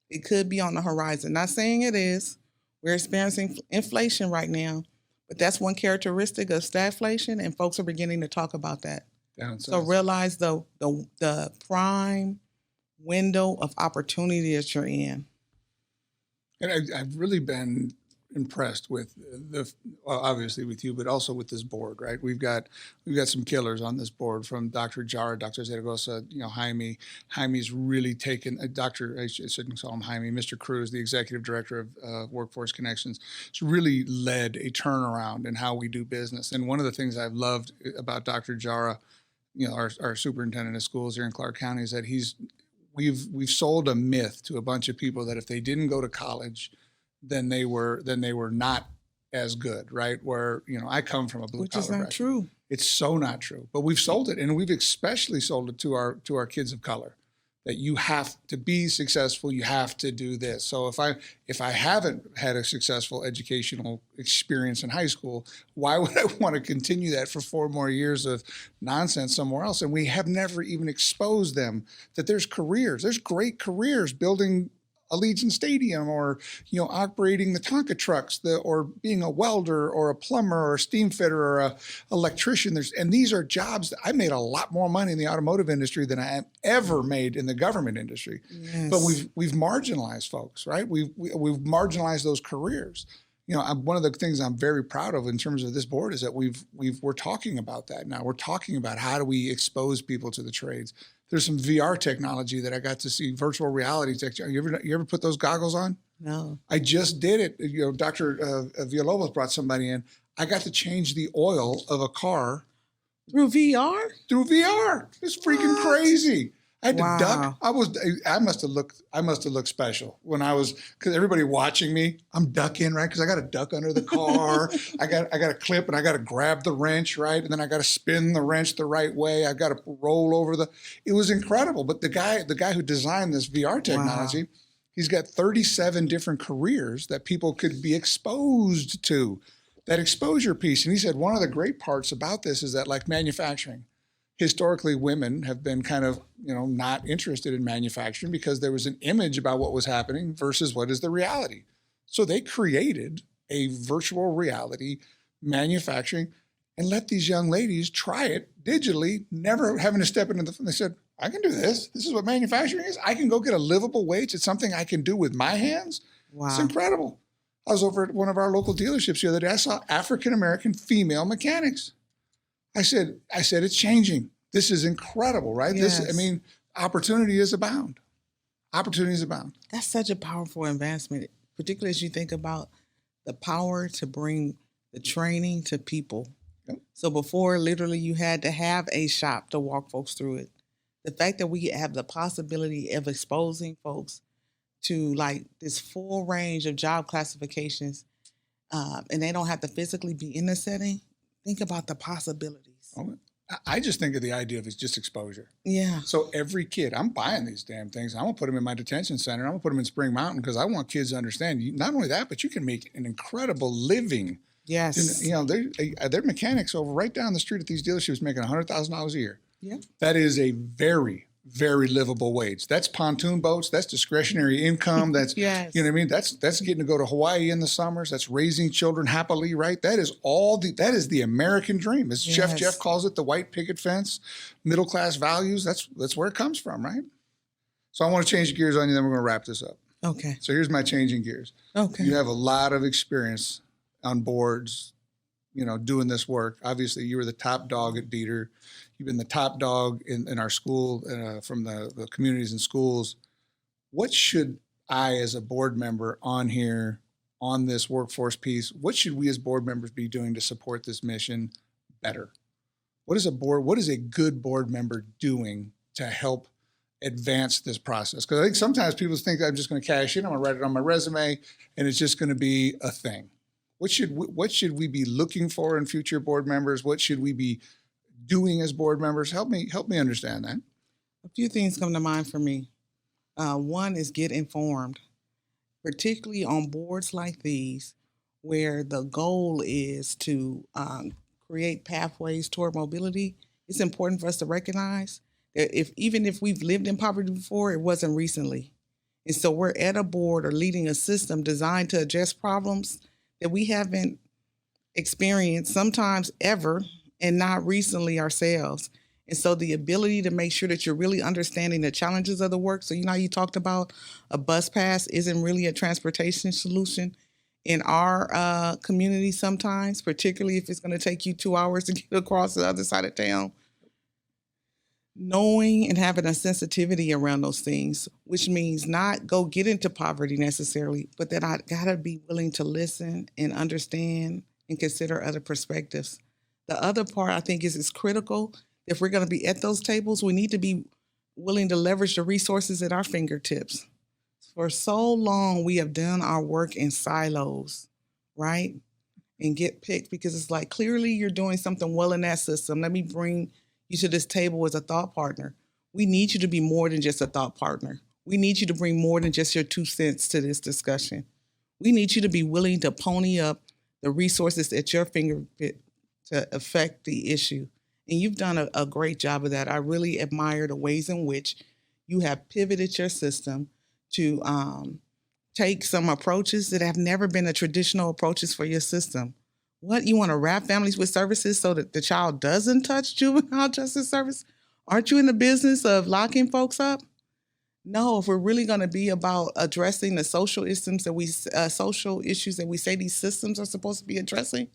C: It could be on the horizon. Not saying it is. We're experiencing inflation right now, but that's one characteristic of stagflation, and folks are beginning to talk about that. So realize the prime window of opportunity that you're in.
B: And I've really been impressed with obviously with you, but also with this board, right? We've got some killers on this board, from Dr. Jara, Dr. Zaragoza, Jaime. Jaime's really taken, I shouldn't call him Jaime, Mr. Cruz, the executive director of Workforce Connections, has really led a turnaround in how we do business. And one of the things I've loved about Dr. Jara, our superintendent of schools here in Clark County, is that we've sold a myth to a bunch of people that if they didn't go to college, then they were not as good, right? Where, I come from a blue
C: Which
B: collar
C: is not
B: background.
C: true.
B: It's so not true. But we've sold it, and we've especially sold it to our kids of color, that you have to be successful, you have to do this. So if I haven't had a successful educational experience in high school, why would I want to continue that for 4 more years of nonsense somewhere else? And we have never even exposed them that there's great careers building Allegiant Stadium, or operating the Tonka trucks, or being a welder or a plumber or a steam fitter or a electrician. And these are jobs that I made a lot more money in the automotive industry than I have ever made in the government industry.
C: Yes.
B: But we've marginalized folks, right? We've marginalized those careers. One of the things I'm very proud of in terms of this board is that we're talking about that now. We're talking about how do we expose people to the trades. There's some VR technology that I got to see, virtual reality technology. You ever put those goggles on?
C: No.
B: I just did it. Dr. Villalobos brought somebody in. I got to change the oil of a car
C: Through VR?
B: through VR. It's freaking crazy. I had to duck. I must have looked special when I was, because everybody watching me, I'm ducking, right? Because I got to duck under the car. I got a clip, and I got to grab the wrench, right? And then I got to spin the wrench the right way. I got to roll over it was incredible. But the guy who designed this VR technology, he's got 37 different careers that people could be exposed to, that exposure piece. And he said, one of the great parts about this is that, like manufacturing, historically, women have been kind of, not interested in manufacturing because there was an image about what was happening versus what is the reality. So they created a virtual reality manufacturing and let these young ladies try it digitally, never having to step into they said, I can do this. This is what manufacturing is. I can go get a livable wage. It's something I can do with my hands.
C: Wow.
B: It's incredible. I was over at one of our local dealerships the other day. I saw African-American female mechanics. I said, it's changing. This is incredible, right?
C: Yes.
B: Opportunities abound. Opportunities abound.
C: That's such a powerful advancement, particularly as you think about the power to bring the training to people.
B: Yep.
C: So before, literally, you had to have a shop to walk folks through it. The fact that we have the possibility of exposing folks to like this full range of job classifications, and they don't have to physically be in the setting, think about the possibilities.
B: I just think of the idea of it's just exposure.
C: Yeah.
B: So every kid, I'm buying these damn things. I'm going to put them in my detention center. I'm going to put them in Spring Mountain because I want kids to understand, not only that, but you can make an incredible living.
C: Yes.
B: They're mechanics over right down the street at these dealerships making $100,000 a year.
C: Yeah.
B: That is a very, very livable wage. That's pontoon boats. That's discretionary income. That's,
C: yes.
B: You know what I mean? That's getting to go to Hawaii in the summers. That's raising children happily, right? That is the American dream. As Chef Jeff calls it, the white picket fence, middle class values. That's where it comes from, right? So I want to change gears on you, then we're going to wrap this up.
C: Okay.
B: So here's my changing gears.
C: Okay.
B: You have a lot of experience on boards, doing this work. Obviously, you were the top dog at Beater. You've been the top dog in our school, from the communities and schools. What should I, as a board member on here, on this workforce piece, what should we as board members be doing to support this mission better? What is a good board member doing to help advance this process? Because I think sometimes people think that I'm just going to cash in, I'm going to write it on my resume, and it's just going to be a thing. What should we be looking for in future board members? What should we be doing as board members? Help me understand that.
C: A few things come to mind for me. One is get informed, particularly on boards like these, where the goal is to create pathways toward mobility. It's important for us to recognize that even if we've lived in poverty before, it wasn't recently. And so we're at a board or leading a system designed to address problems that we haven't experienced sometimes ever, and not recently ourselves. And so the ability to make sure that you're really understanding the challenges of the work. So, how you talked about a bus pass isn't really a transportation solution in our community sometimes, particularly if it's going to take you 2 hours to get across the other side of town. Knowing and having a sensitivity around those things, which means not go get into poverty necessarily, but that I gotta be willing to listen and understand and consider other perspectives. The other part I think is critical. If we're gonna be at those tables, we need to be willing to leverage the resources at our fingertips. For so long, we have done our work in silos, right? and get picked, because it's like, clearly you're doing something well in that system. Let me bring you to this table as a thought partner. We need you to be more than just a thought partner. We need you to bring more than just your 2 cents to this discussion. We need you to be willing to pony up the resources at your fingertip to affect the issue. And you've done a great job of that. I really admire the ways in which you have pivoted your system to take some approaches that have never been the traditional approaches for your system. What, you want to wrap families with services so that the child doesn't touch juvenile justice service? Aren't you in the business of locking folks up? No, if we're really going to be about addressing the social issues that we say these systems are supposed to be addressing,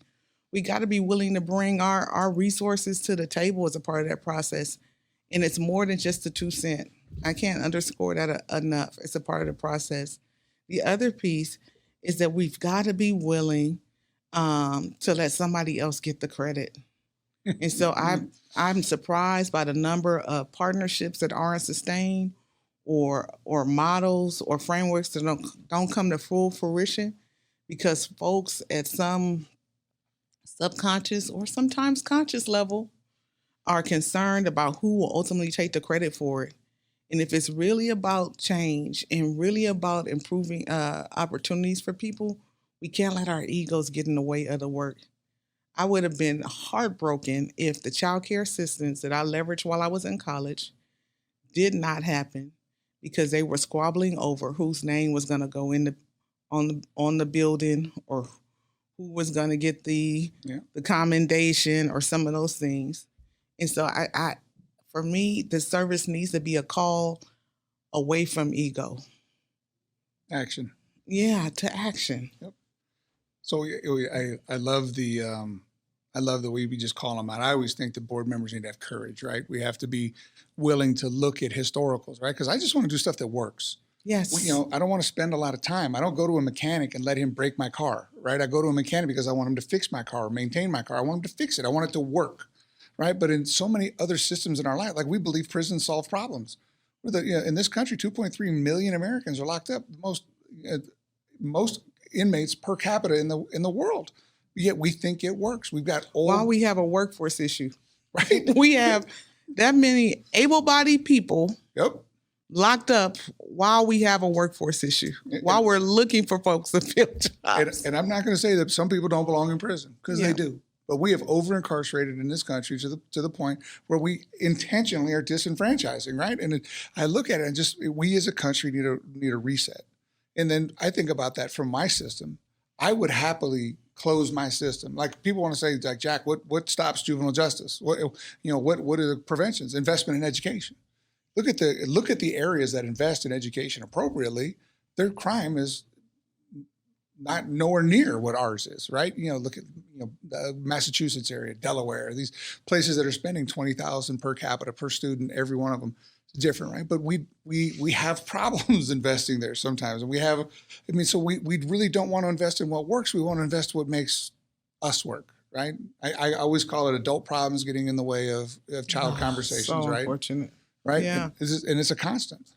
C: we got to be willing to bring our resources to the table as a part of that process. And it's more than just the 2 cents. I can't underscore that enough. It's a part of the process. The other piece is that we've got to be willing to let somebody else get the credit. And so I'm surprised by the number of partnerships that aren't sustained, or models or frameworks that don't come to full fruition, because folks at some subconscious or sometimes conscious level are concerned about who will ultimately take the credit for it. And if it's really about change and really about improving opportunities for people, we can't let our egos get in the way of the work. I would have been heartbroken if the child care assistants that I leveraged while I was in college did not happen because they were squabbling over whose name was going to go in on the building, or who was going to get the commendation, or some of those things. And so I for me, the service needs to be a call away from ego.
B: Action.
C: Yeah, to action.
B: Yep. So I love the way we just call them out. I always think the board members need to have courage, right? We have to be willing to look at historicals, right? Because I just want to do stuff that works.
C: Yes.
B: I don't want to spend a lot of time. I don't go to a mechanic and let him break my car, right? I go to a mechanic because I want him to fix my car, maintain my car. I want him to fix it. I want it to work, right? But in so many other systems in our life, like we believe prisons solve problems. In this country, 2.3 million Americans are locked up, most inmates per capita in the world. Yet we think it works. We've got
C: while we have a workforce issue,
B: right?
C: We have that many able-bodied people locked up while we have a workforce issue, while we're looking for folks to fill jobs.
B: And I'm not going to say that some people don't belong in prison, because they do. But we have over-incarcerated in this country to the point where we intentionally are disenfranchising, right? And I look at it and just, we as a country need a reset. And then I think about that from my system. I would happily close my system. Like, people want to say, like, Jack, what stops juvenile justice? What are the preventions? Investment in education. Look at the areas that invest in education appropriately. Their crime is not nowhere near what ours is, right? Look at the Massachusetts area, Delaware, these places that are spending $20,000 per capita per student. Every one of them is different, right? But we have problems investing there sometimes, and so we really don't want to invest in what works. We want to invest in what makes us work, right? I always call it adult problems getting in the way of child conversations,
C: so
B: right?
C: Unfortunate.
B: Right?
C: Yeah.
B: And it's a constant.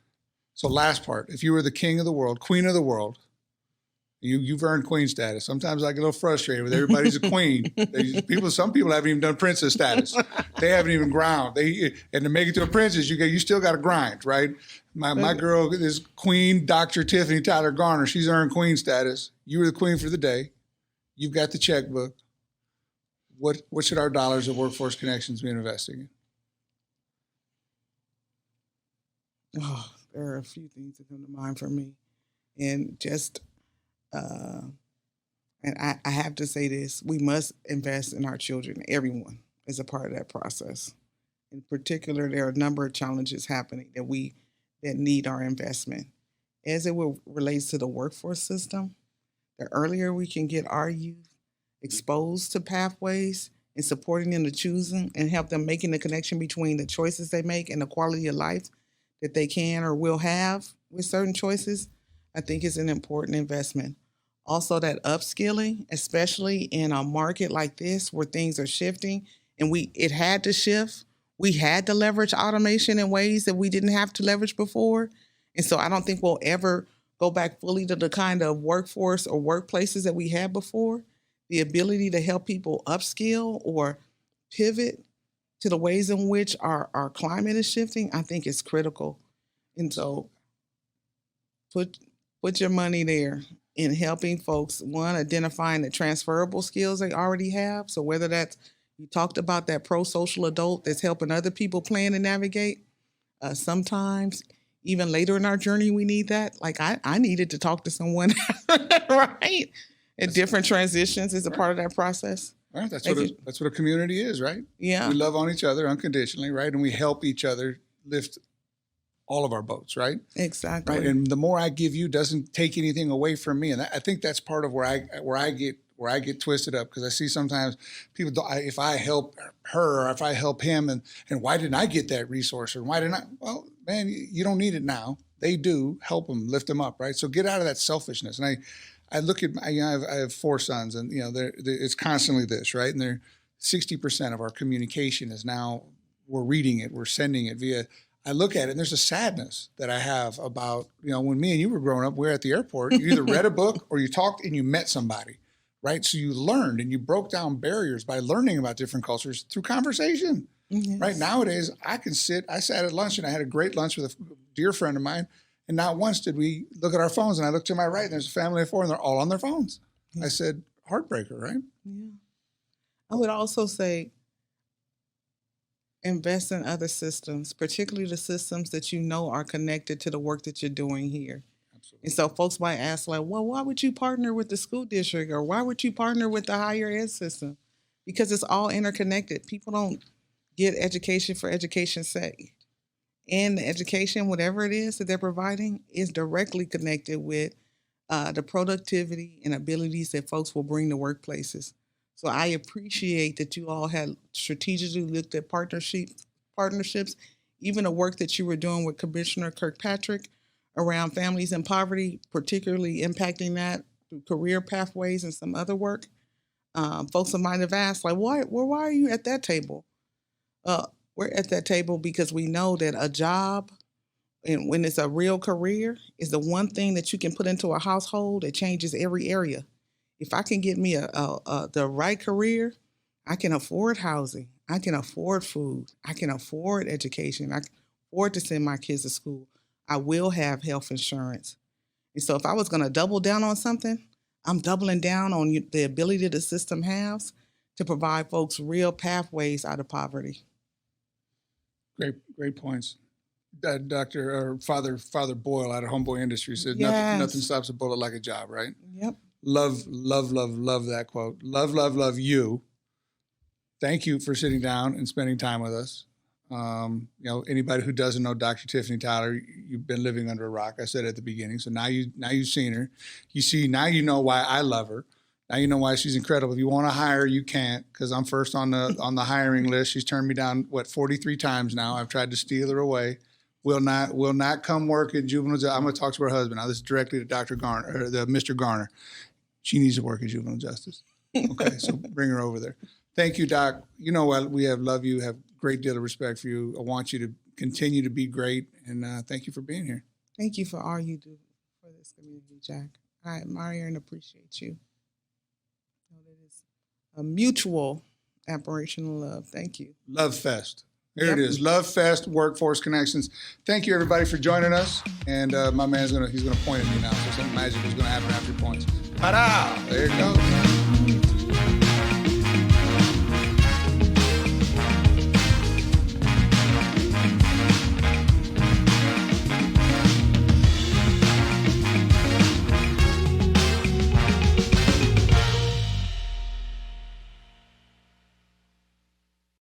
B: So last part, if you were the king of the world, queen of the world, you've earned queen status. Sometimes I get a little frustrated with everybody's a queen. Some people haven't even done princess status. They haven't even ground. And to make it to a princess, you still got to grind, right? My girl is Queen Dr. Tiffany Tyler-Garner. She's earned queen status. You were the queen for the day. You've got the checkbook. What should our dollars of Workforce Connections be investing in?
C: Oh, there are a few things that come to mind for me, and just. And I have to say this, we must invest in our children. Everyone is a part of that process. In particular, there are a number of challenges happening that need our investment. As it relates to the workforce system, the earlier we can get our youth exposed to pathways and supporting them to choosing and help them making the connection between the choices they make and the quality of life that they can or will have with certain choices, I think is an important investment. Also, that upskilling, especially in a market like this where things are shifting, and it had to shift. We had to leverage automation in ways that we didn't have to leverage before. And so I don't think we'll ever go back fully to the kind of workforce or workplaces that we had before. the ability to help people upskill or pivot to the ways in which our climate is shifting, I think is critical. And so put your money there in helping folks, one, identifying the transferable skills they already have. So whether that's, you talked about that pro-social adult that's helping other people plan and navigate. Sometimes, even later in our journey, we need that. Like I needed to talk to someone, right? At different transitions is a part of that process.
B: Right. That's what a community is, right?
C: Yeah.
B: We love on each other unconditionally, right? And we help each other lift all of our boats, right?
C: Exactly.
B: Right. And the more I give you doesn't take anything away from me. And I think that's part of where I get twisted up, because I see sometimes people, if I help her or if I help him, and why didn't I get that resource, or why didn't I? Well, man, you don't need it now. They do. Help them, lift them up, right? So get out of that selfishness. And I look at, I have 4 sons, and it's constantly this, right? And they're 60% of our communication is now, we're reading it, we're sending it via. I look at it, and there's a sadness that I have about, when me and you were growing up, we were at the airport. You either read a book or you talked and you met somebody, right? So you learned and you broke down barriers by learning about different cultures through conversation, yes. Right? Nowadays, I sat at lunch, and I had a great lunch with a dear friend of mine, and not once did we look at our phones. And I looked to my right, and there's a family of 4, and they're all on their phones. Yeah. I said, heartbreaker, right?
C: Yeah. I would also say, invest in other systems, particularly the systems that are connected to the work that you're doing here. Absolutely. And so folks might ask, like, well, why would you partner with the school district, or why would you partner with the higher ed system? Because it's all interconnected. People don't get education for education's sake. And the education, whatever it is that they're providing, is directly connected with the productivity and abilities that folks will bring to workplaces. So I appreciate that you all had strategically looked at partnerships, even the work that you were doing with Commissioner Kirkpatrick around families in poverty, particularly impacting that through career pathways and some other work. Folks might have asked, like, why are you at that table? We're at that table because we know that a job, and when it's a real career, is the one thing that you can put into a household that changes every area. If I can get me the right career, I can afford housing, I can afford food, I can afford education, I can afford to send my kids to school. I will have health insurance. And so if I was going to double down on something, I'm doubling down on the ability the system has to provide folks real pathways out of poverty.
B: Great points. Father Boyle out of Homeboy Industries said,
C: yes.
B: Nothing stops a bullet like a job, right?
C: Yep.
B: Love that quote. Love you. Thank you for sitting down and spending time with us. Anybody who doesn't know Dr. Tiffany Tyler, you've been living under a rock. I said at the beginning. So now you've seen her. Now you know why I love her. Now you know why she's incredible. If you want to hire her, you can't, because I'm first on the hiring list. She's turned me down 43 times now. I've tried to steal her away. Will not come work at Juvenile. I'm going to talk to her husband. Now this is directly to Dr. Garner, or the Mr. Garner. She needs to work at Juvenile Justice. Okay, so bring her over there. Thank you, Doc. You know what? We love you, have a great deal of respect for you. I want you to continue to be great, and thank you for being here.
C: Thank you for all you do for this community, Jack. I admire and appreciate you. It is a mutual admiration and love. Thank you.
B: Love Fest. There it is. Love Fest, Workforce Connections. Thank you, everybody, for joining us. And my man's he's gonna point at me now. So something magic is gonna happen after he points. Ta-da! There it goes.